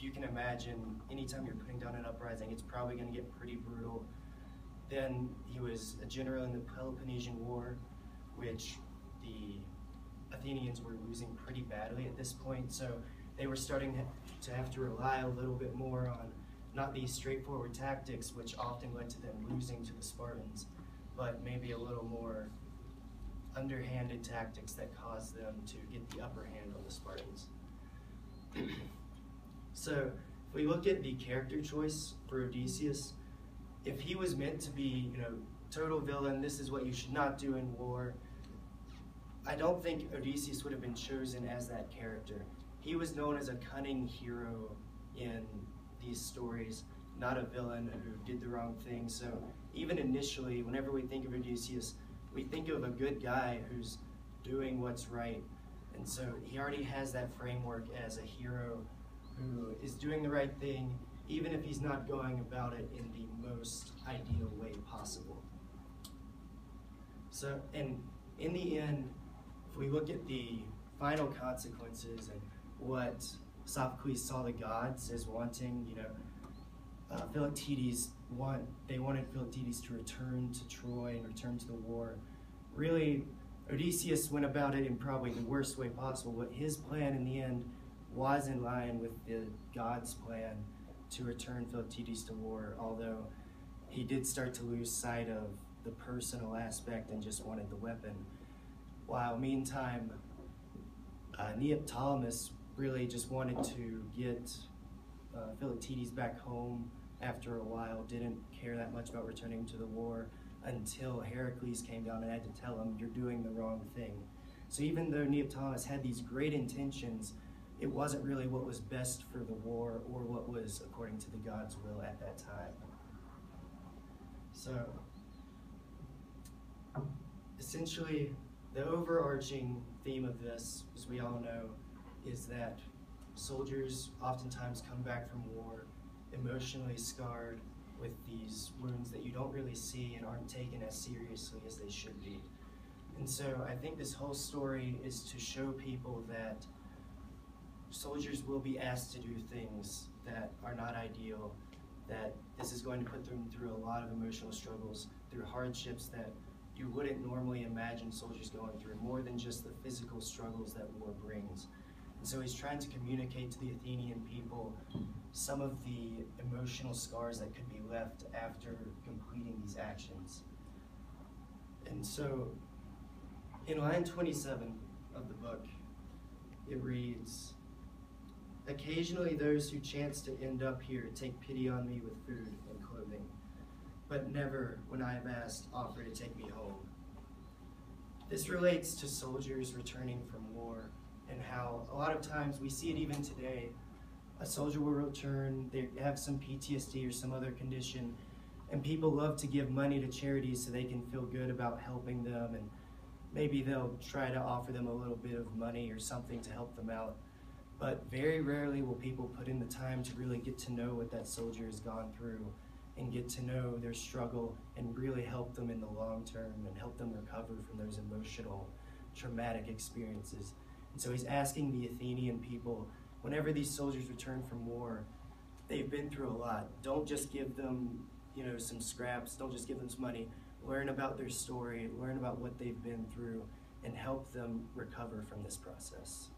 you can imagine, anytime you're putting down an uprising, it's probably going to get pretty brutal. Then he was a general in the Peloponnesian War, which the Athenians were losing pretty badly at this point, so they were starting to have to rely a little bit more on not these straightforward tactics, which often led to them losing to the Spartans, but maybe a little more underhanded tactics that caused them to get the upper hand on the Spartans. So if we look at the character choice for Odysseus, if he was meant to be, total villain, this is what you should not do in war, I don't think Odysseus would have been chosen as that character. He was known as a cunning hero in these stories, not a villain who did the wrong thing. So even initially, whenever we think of Odysseus, we think of a good guy who's doing what's right. And so he already has that framework as a hero who is doing the right thing, even if he's not going about it in the most ideal way possible. So, and in the end, if we look at the final consequences and what Sophocles saw the gods as wanting, Philoctetes they wanted Philoctetes to return to Troy and return to the war. Really, Odysseus went about it in probably the worst way possible, but his plan in the end was in line with the gods' plan to return Philoctetes to war, although he did start to lose sight of the personal aspect and just wanted the weapon. While meantime, Neoptolemus really just wanted to get Philoctetes back home after a while, didn't care that much about returning to the war until Heracles came down and had to tell him, you're doing the wrong thing. So even though Neoptolemus had these great intentions, it wasn't really what was best for the war or what was according to the gods' will at that time. So essentially, the overarching theme of this, as we all know, is that soldiers oftentimes come back from war emotionally scarred with these wounds that you don't really see and aren't taken as seriously as they should be. And so I think this whole story is to show people that soldiers will be asked to do things that are not ideal, that this is going to put them through a lot of emotional struggles, through hardships that you wouldn't normally imagine soldiers going through, more than just the physical struggles that war brings. And so he's trying to communicate to the Athenian people some of the emotional scars that could be left after completing these actions. And so in line 27 of the book, it reads, "Occasionally those who chance to end up here take pity on me with food and clothing, but never, when I am asked, offer to take me home." This relates to soldiers returning from war and how a lot of times we see it even today. A soldier will return, they have some PTSD or some other condition, and people love to give money to charities so they can feel good about helping them, and maybe they'll try to offer them a little bit of money or something to help them out. But very rarely will people put in the time to really get to know what that soldier has gone through and get to know their struggle and really help them in the long term and help them recover from those emotional, traumatic experiences. And so he's asking the Athenian people, whenever these soldiers return from war, they've been through a lot. Don't just give them, some scraps. Don't just give them some money. Learn about their story, learn about what they've been through, and help them recover from this process.